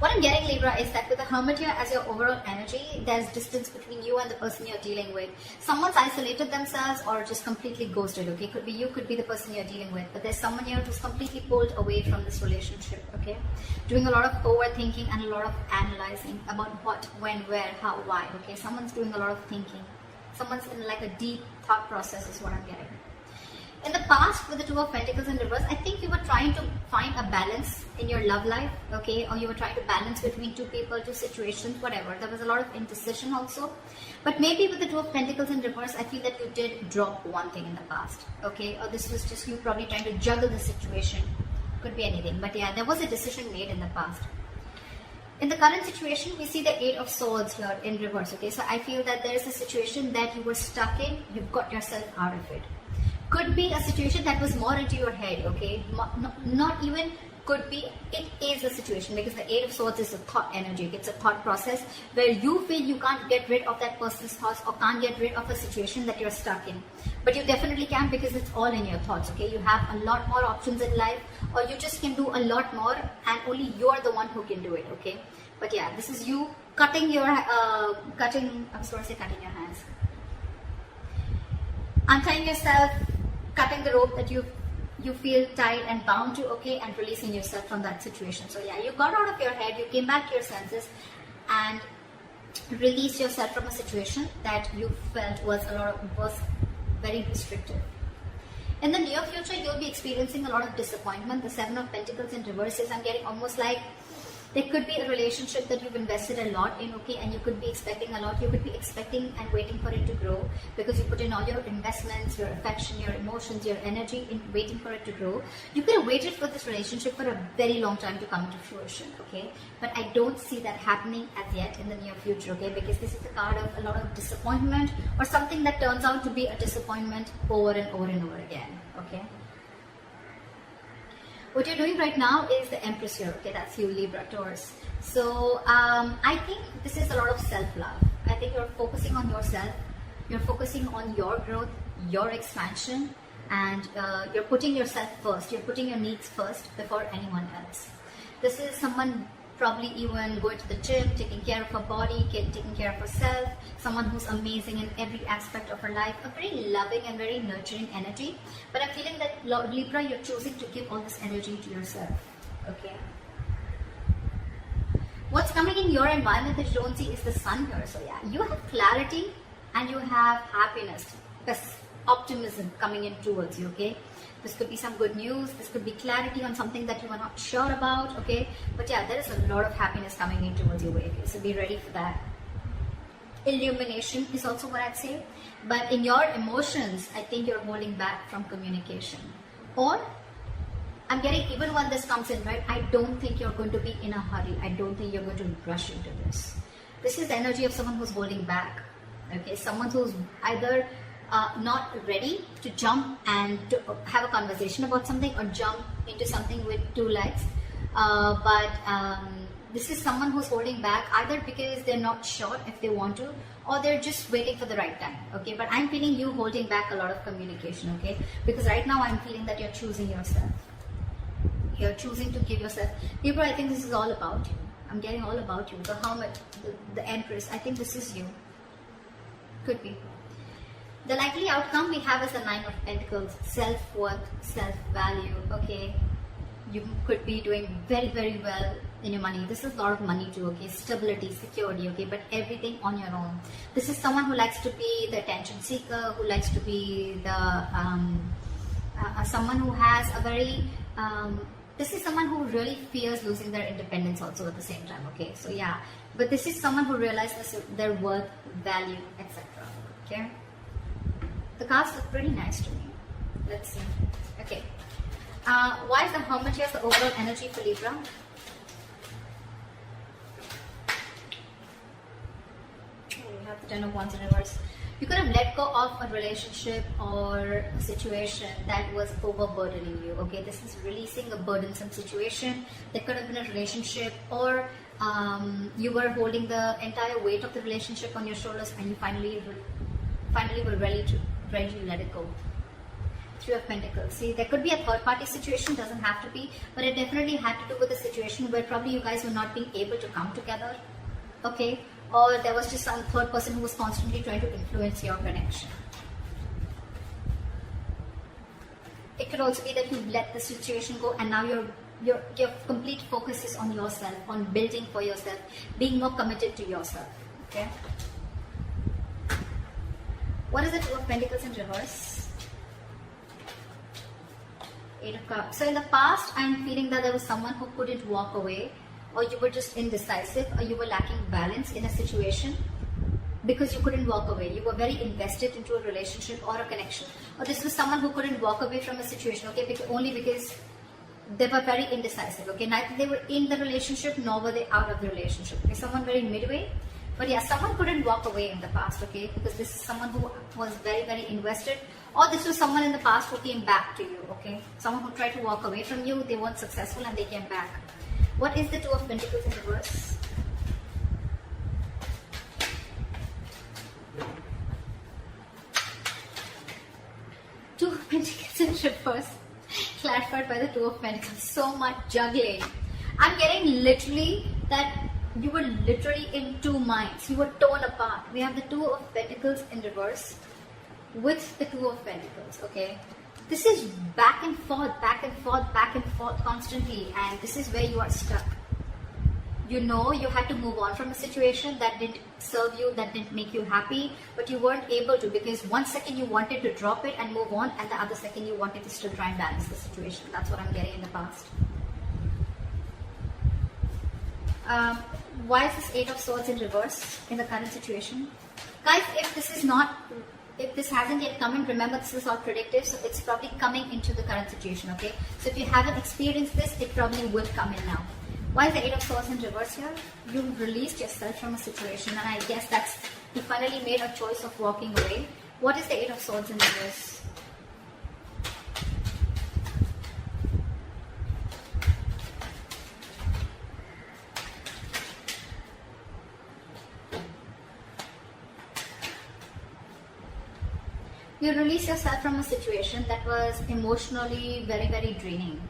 What I'm getting, Libra, is that with the Hermit here as your overall energy, there's distance between you and the person you're dealing with. Someone's isolated themselves or just completely ghosted, okay? Could be you, could be the person you're dealing with. But there's someone here who's completely pulled away from this relationship, okay? Doing a lot of overthinking and a lot of analyzing about what, when, where, how, why, okay? Someone's doing a lot of thinking. Someone's in like a deep thought process is what I'm getting. In the past, with the Two of Pentacles in reverse, I think you were trying to find a balance in your love life, okay? Or you were trying to balance between two people, two situations, whatever. There was a lot of indecision also. But maybe with the Two of Pentacles in reverse, I feel that you did drop one thing in the past, okay? Or this was just you probably trying to juggle the situation. Could be anything. But yeah, there was a decision made in the past. In the current situation, we see the Eight of Swords here in reverse, okay? So I feel that there is a situation that you were stuck in. You've got yourself out of it. Could be a situation that was more into your head, okay? Not even could be, it is a situation, because the Eight of Swords is a thought energy. It's a thought process where you feel you can't get rid of that person's thoughts or can't get rid of a situation that you're stuck in. But you definitely can, because it's all in your thoughts, okay? You have a lot more options in life, or you just can do a lot more, and only you're the one who can do it, okay? But yeah, this is you cutting your, I was going to say cutting your hands. Untying yourself, cutting the rope that you feel tied and bound to, okay, and releasing yourself from that situation. So yeah, you got out of your head, you came back to your senses and released yourself from a situation that you felt was very restrictive. In the near future, you'll be experiencing a lot of disappointment. The Seven of Pentacles in reverse is, I'm getting almost like there could be a relationship that you've invested a lot in, okay, and you could be expecting a lot. You could be expecting and waiting for it to grow, because you put in all your investments, your affection, your emotions, your energy in waiting for it to grow. You could have waited for this relationship for a very long time to come to fruition, okay? But I don't see that happening as yet in the near future, okay? Because this is a card of a lot of disappointment, or something that turns out to be a disappointment over and over and over again, okay? What you're doing right now is the Empress here, okay? That's you, Libra, Taurus. So I think this is a lot of self-love. I think you're focusing on yourself. You're focusing on your growth, your expansion, and you're putting yourself first. You're putting your needs first before anyone else. This is someone probably even going to the gym, taking care of her body, taking care of herself, someone who's amazing in every aspect of her life, a very loving and very nurturing energy. But I'm feeling that, Libra, you're choosing to give all this energy to yourself, okay? What's coming in your environment that you don't see is the Sun here. So yeah, you have clarity and you have happiness, this optimism coming in towards you, okay? This could be some good news. This could be clarity on something that you are not sure about, okay? But yeah, there is a lot of happiness coming in towards your way, okay? So be ready for that. Illumination is also what I'd say. But in your emotions, I think you're holding back from communication. Or, I'm getting, even when this comes in, right, I don't think you're going to be in a hurry. I don't think you're going to rush into this. This is the energy of someone who's holding back, okay? Someone who's either not ready to jump and to have a conversation about something, or jump into something with two legs. This is someone who's holding back, either because they're not sure if they want to, or they're just waiting for the right time, okay? But I'm feeling you holding back a lot of communication, okay? Because right now I'm feeling that you're choosing yourself. You're choosing to give yourself. Libra, I think this is all about you. I'm getting all about you. The Hermit, the Empress, I think this is you. Could be. The likely outcome we have is the Nine of Pentacles, self-worth, self-value, okay? You could be doing very, very well in your money. This is a lot of money too, okay? Stability, security, okay? But everything on your own. This is someone who likes to be the attention seeker, who likes to be the, someone who has a very, this is someone who really fears losing their independence also at the same time, okay? So yeah, but this is someone who realizes their worth, value, etc., okay? The cards look pretty nice to me. Let's see. Okay. Why is the Hermit here the overall energy for Libra? We have the Ten of Wands in reverse. You could have let go of a relationship or a situation that was overburdening you. Okay, this is releasing a burdensome situation. There could have been a relationship, or you were holding the entire weight of the relationship on your shoulders, and you finally were ready to let it go. Three of Pentacles. See, there could be a third party situation, doesn't have to be, but it definitely had to do with a situation where probably you guys were not being able to come together, okay? Or there was just some third person who was constantly trying to influence your connection. It could also be that you let the situation go and now your complete focus is on yourself, on building for yourself, being more committed to yourself, okay? What is the Two of Pentacles in reverse? Eight of Cups. So in the past, I'm feeling that there was someone who couldn't walk away, or you were just indecisive, or you were lacking balance in a situation because you couldn't walk away. You were very invested into a relationship or a connection. Or this was someone who couldn't walk away from a situation, okay, only because they were very indecisive, okay. Neither they were in the relationship nor were they out of the relationship. Okay, someone very midway. But yeah, someone couldn't walk away in the past, okay, because this is someone who was very, very invested, or this was someone in the past who came back to you, okay. Someone who tried to walk away from you, they weren't successful and they came back. What is the Two of Pentacles in reverse? Two of Pentacles in reverse, clarified by the Two of Pentacles. So much juggling. I'm getting literally that you were literally in two minds. You were torn apart. We have the Two of Pentacles in reverse with the Two of Pentacles, okay? This is back and forth, back and forth, back and forth constantly, and this is where you are stuck. You know you had to move on from a situation that didn't serve you, that didn't make you happy, but you weren't able to because one second you wanted to drop it and move on, and the other second you wanted to still try and balance the situation. That's what I'm getting in the past. Why is this Eight of Swords in reverse in the current situation? Guys, if this hasn't yet come in, remember this is all predictive, so it's probably coming into the current situation, okay? So if you haven't experienced this, it probably will come in now. Why is the Eight of Swords in reverse here? You've released yourself from a situation, and I guess that's, you finally made a choice of walking away. What is the Eight of Swords in reverse? You release yourself from a situation that was emotionally very, very draining.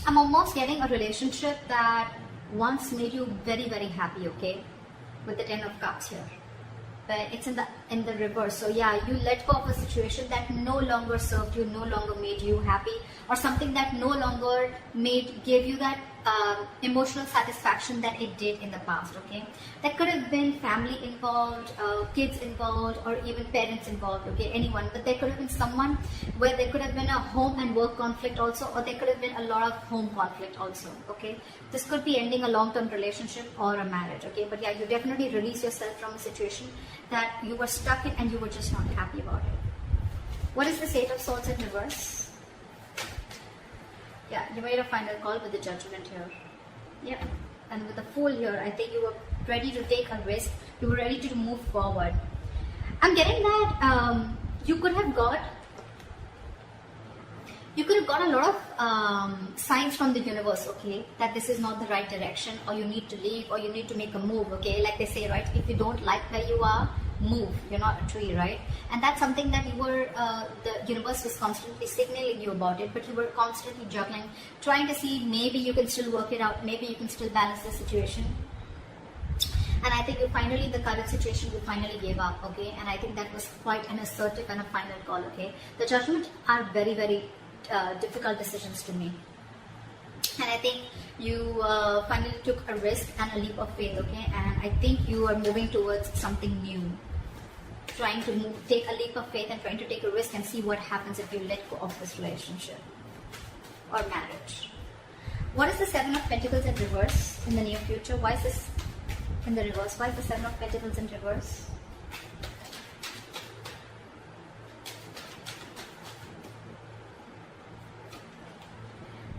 I'm almost getting a relationship that once made you very, very happy, okay? With the Ten of Cups here. But it's in the reverse. So yeah, you let go of a situation that no longer served you, no longer made you happy, or something that no longer gave you that emotional satisfaction that it did in the past, okay? That could have been family involved, kids involved, or even parents involved, okay? Anyone. But there could have been someone where there could have been a home and work conflict also, or there could have been a lot of home conflict also, okay? This could be ending a long-term relationship or a marriage, okay? But yeah, you definitely release yourself from a situation that you were stuck in and you were just not happy about it. What is the Eight of Swords in reverse? Yeah, you made a final call with the Judgment here. Yeah, and with the Fool here, I think you were ready to take a risk. You were ready to move forward. I'm getting that you could have got a lot of signs from the universe, okay, that this is not the right direction, or you need to leave, or you need to make a move, okay? Like they say, right, if you don't like where you are, move. You're not a tree, right? And that's something that you were, the universe was constantly signaling you about it, but you were constantly juggling, trying to see maybe you can still work it out, maybe you can still balance the situation. And I think the current situation, you finally gave up, okay? And I think that was quite an assertive and a final call, okay? The Judgment are very, very difficult decisions to make. And I think you finally took a risk and a leap of faith, okay? And I think you are moving towards something new. Trying to take a leap of faith and trying to take a risk and see what happens if you let go of this relationship or marriage. What is the Seven of Pentacles in reverse in the near future? Why is this in the reverse? Why is the Seven of Pentacles in reverse?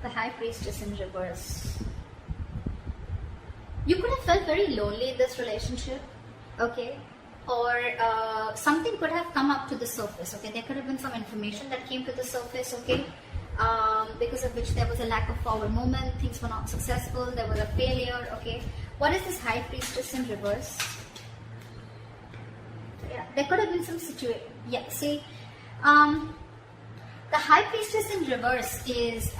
The High Priestess in reverse. You could have felt very lonely in this relationship, okay? Or something could have come up to the surface, okay? There could have been some information that came to the surface, okay? Because of which there was a lack of forward movement, things were not successful, there was a failure, okay? What is this High Priestess in reverse? Yeah, there could have been some situation. Yeah, see, The High Priestess in reverse is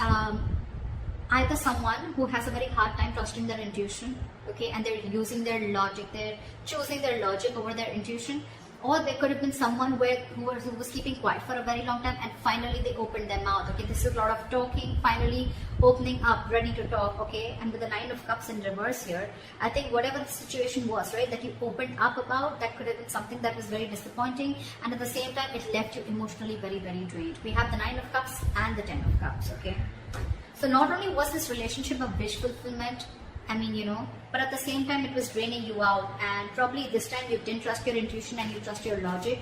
either someone who has a very hard time trusting their intuition, okay, and they're using their logic, they're choosing their logic over their intuition, or there could have been someone who was keeping quiet for a very long time and finally they opened their mouth, okay. This is a lot of talking, finally opening up, ready to talk, okay. And with the Nine of Cups in reverse here, I think whatever the situation was, right, that you opened up about, that could have been something that was very disappointing, and at the same time it left you emotionally very, very drained. We have the Nine of Cups and the Ten of Cups, okay. So not only was this relationship a wish fulfillment, I mean, you know, but at the same time it was draining you out, and probably this time you didn't trust your intuition and you trust your logic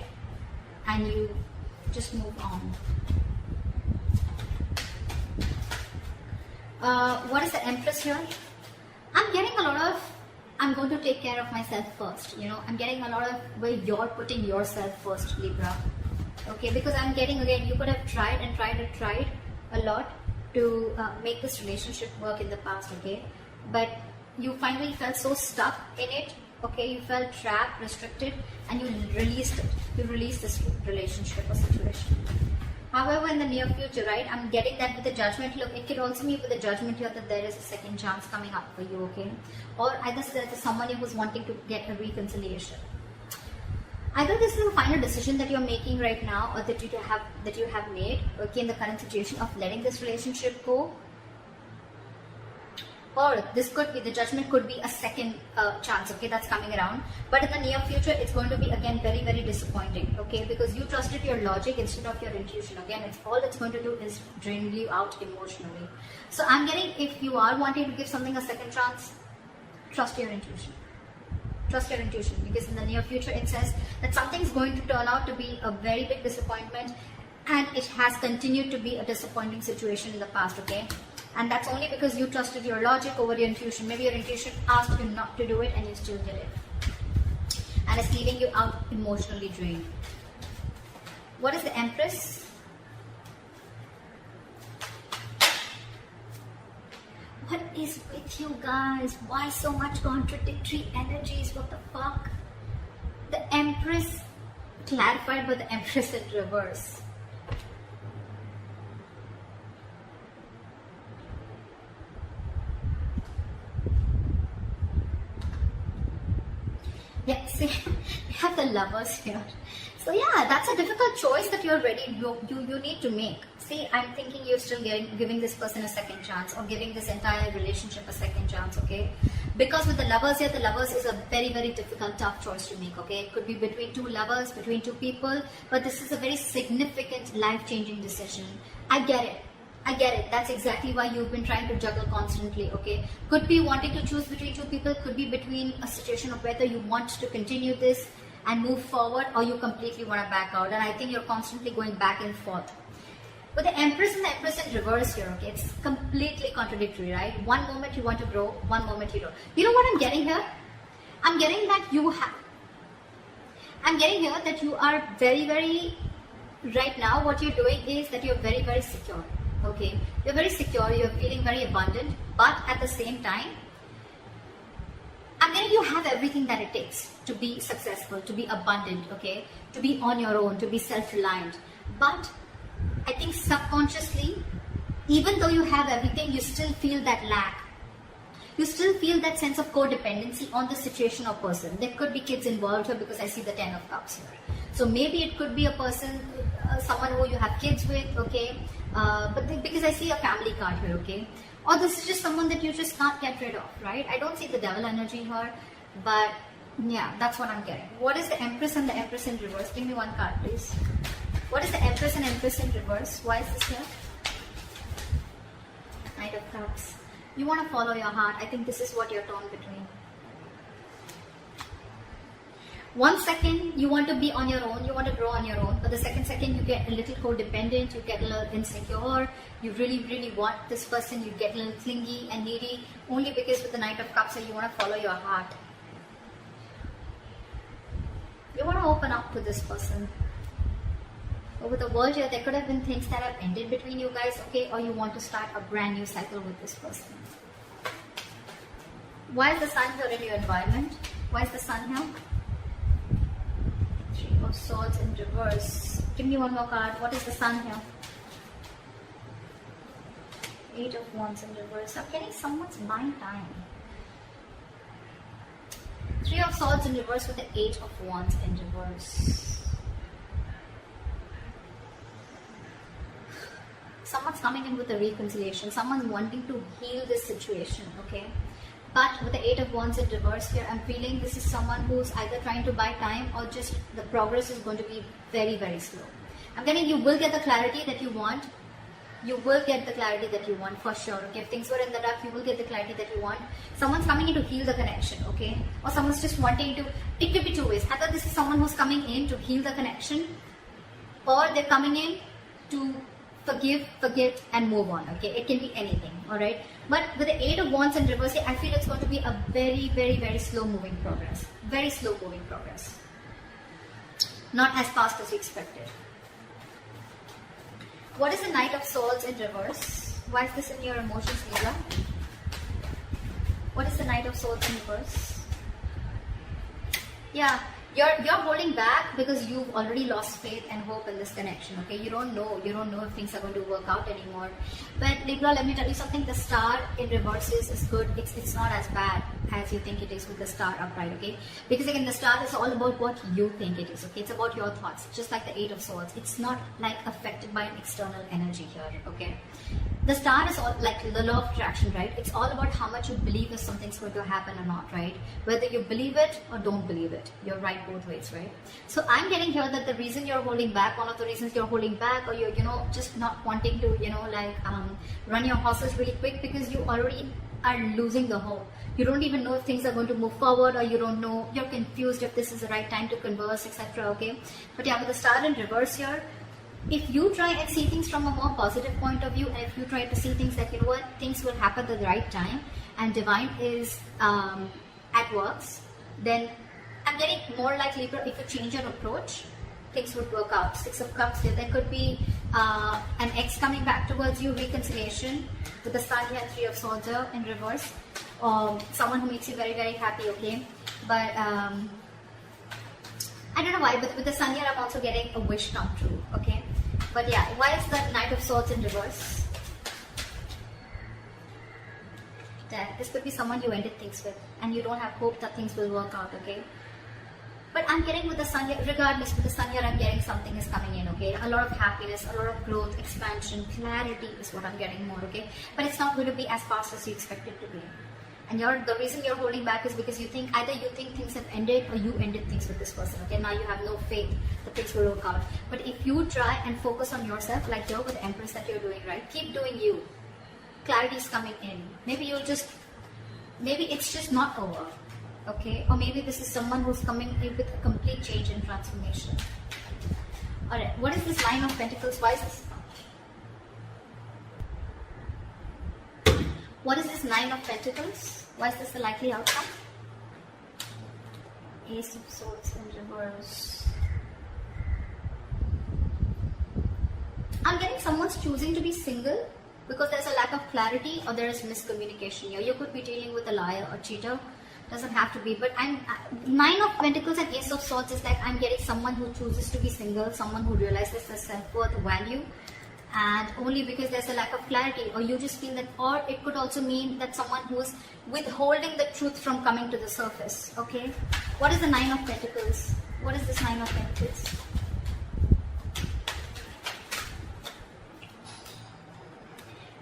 and you just moved on. What is the Empress here? I'm getting a lot of, I'm going to take care of myself first, you know, I'm getting a lot of where you're putting yourself first, Libra, okay, because I'm getting, again, you could have tried and tried and tried a lot to make this relationship work in the past, okay, but you finally felt so stuck in it, okay, you felt trapped, restricted, and you released it, you released this relationship or situation. However, in the near future, right, I'm getting that with the Judgment. Look, it could also mean with the Judgment here that there is a second chance coming up for you, okay, or either there's someone who's wanting to get a reconciliation. Either this is a final decision that you're making right now, or that you have made, okay, in the current situation of letting this relationship go, or this could be, the Judgment could be a second chance, okay, that's coming around. But in the near future, it's going to be again very, very disappointing, okay, because you trusted your logic instead of your intuition. Again, it's all it's going to do is drain you out emotionally. So I'm getting, if you are wanting to give something a second chance, trust your intuition. Trust your intuition, because in the near future it says that something is going to turn out to be a very big disappointment, and it has continued to be a disappointing situation in the past, okay, and that's only because you trusted your logic over your intuition. Maybe your intuition asked you not to do it and you still did it, and it's leaving you out emotionally drained. What is the Empress? What is with you guys? Why so much contradictory energies? What the fuck? The Empress clarified by the Empress in reverse. Yeah, see, we have the Lovers here. So yeah, that's a difficult choice that you're ready, you need to make. See, I'm thinking you're still giving this person a second chance, or giving this entire relationship a second chance, okay? Because with the Lovers here, the Lovers is a very, very difficult, tough choice to make, okay? It could be between two lovers, between two people, but this is a very significant, life-changing decision. I get it. I get it. That's exactly why you've been trying to juggle constantly, okay? Could be wanting to choose between two people, could be between a situation of whether you want to continue this and move forward, or you completely want to back out. And I think you're constantly going back and forth. But the Empress and the Empress in reverse here, okay, it's completely contradictory, right? One moment you want to grow, one moment you don't. You know what I'm getting here? I'm getting that I'm getting here that you are very, very, right now what you're doing is that you're very, very secure, okay? You're very secure, you're feeling very abundant, but at the same time, I'm getting you have everything that it takes to be successful, to be abundant, okay? To be on your own, to be self-reliant. But I think subconsciously, even though you have everything, you still feel that lack. You still feel that sense of codependency on the situation or person. There could be kids involved here because I see the Ten of Cups here. So maybe it could be a person, someone who you have kids with, okay? Because I see a family card here, okay? Or this is just someone that you just can't get rid of, right? I don't see the Devil energy here, but yeah, that's what I'm getting. What is the Empress and the Empress in reverse? Give me one card, please. What is the Empress and Empress in reverse? Why is this here? Knight of Cups. You want to follow your heart. I think this is what you're torn between. 1 second, you want to be on your own, you want to grow on your own, but the second you get a little codependent, you get a little insecure, you really, really want this person, you get a little clingy and needy, only because with the Knight of Cups, you want to follow your heart. You want to open up to this person. But with the World here, there could have been things that have ended between you guys, okay, or you want to start a brand new cycle with this person. Why is the Sun here in your environment? Why is the Sun here? Three of Swords in reverse. Give me one more card. What is the Sun here? Eight of Wands in reverse. I'm getting someone's mind time. Three of Swords in reverse with the Eight of Wands in reverse. Someone's coming in with a reconciliation. Someone's wanting to heal this situation, okay? But with the Eight of Wands in reverse here, I'm feeling this is someone who's either trying to buy time or just the progress is going to be very, very slow. I'm getting you will get the clarity that you want. You will get the clarity that you want for sure. Okay, if things were in the dark, you will get the clarity that you want. Someone's coming in to heal the connection, okay? Or someone's just wanting to, it could be two ways. Either this is someone who's coming in to heal the connection, or they're coming in to forgive, forget, and move on, okay? It can be anything, alright? But with the Eight of Wands in reverse, I feel it's going to be a very, very, very slow moving progress. Very slow moving progress. Not as fast as you expected. What is the Knight of Swords in reverse? Why is this in your emotions, Libra? What is the Knight of Swords in reverse? Yeah, you're holding back because you've already lost faith and hope in this connection, okay? You don't know if things are going to work out anymore. But Libra, let me tell you something, the star in reverse is good. It's not as bad as you think it is with the star upright, okay? Because again, the star is all about what you think it is, okay? It's about your thoughts, just like the Eight of Swords. It's not like affected by an external energy here, okay? The star is all like the law of attraction, right? It's all about how much you believe if something's going to happen or not, right? Whether you believe it or don't believe it, you're right both ways, right? So I'm getting here that the reason you're holding back, one of the reasons you're holding back, or you're, just not wanting to, run your horses really quick because you already are losing the hope. You don't even know if things are going to move forward, or you don't know, you're confused if this is the right time to converse, etc. Okay, but yeah, with the star in reverse here, if you try and see things from a more positive point of view, and if you try to see things that, things will happen at the right time and divine is at works, then I'm getting more like Libra, if you change your approach, things would work out. Six of Cups here, there could be an ex coming back towards you, reconciliation with the Sun here, Three of Swords here in reverse, or someone who makes you very, very happy, okay? But I don't know why, but with the Sun here, I'm also getting a wish come true, okay? But yeah, why is the Knight of Swords in reverse? That this could be someone you ended things with, and you don't have hope that things will work out, okay? But I'm getting with the Sun here, regardless, with the Sun here, I'm getting something is coming in, okay? A lot of happiness, a lot of growth, expansion, clarity is what I'm getting more, okay? But it's not going to be as fast as you expect it to be. And the reason you're holding back is because you think, either you think things have ended or you ended things with this person, okay? Now you have no faith that things will work out. But if you try and focus on yourself, like you're with the Empress that you're doing, right? Keep doing you. Clarity is coming in. Maybe it's just not over, okay? Or maybe this is someone who's coming in with a complete change and transformation. Alright, what is this Nine of Pentacles? Why is this? What is this Nine of Pentacles? Why is this the likely outcome? Ace of Swords in reverse. I'm getting someone's choosing to be single because there's a lack of clarity or there is miscommunication here. You could be dealing with a liar or cheater. Doesn't have to be, but Nine of Pentacles and Ace of Swords is like I'm getting someone who chooses to be single, someone who realizes their self-worth, value, and only because there's a lack of clarity, or you just feel that, or it could also mean that someone who is withholding the truth from coming to the surface, okay? What is the Nine of Pentacles? What is this Nine of Pentacles?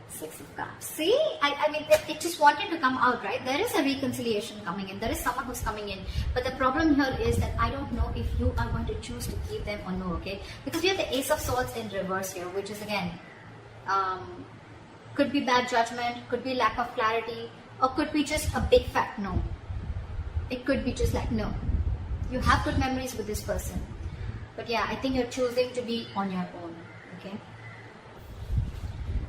Six of Cups. See, I mean, it just wanted to come out, right? There is a reconciliation coming in. There is someone who's coming in. But the problem here is that I don't know if you are going to choose to keep them or no, okay? Because we have the Ace of Swords in reverse here, which is again, could be bad judgment, could be lack of clarity, or could be just a big fat no. It could be just like no. You have good memories with this person. But yeah, I think you're choosing to be on your own, okay?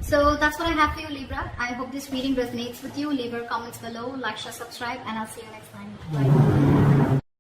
So that's what I have for you, Libra. I hope this reading resonates with you. Leave your comments below, like, share, subscribe, and I'll see you next time. Bye.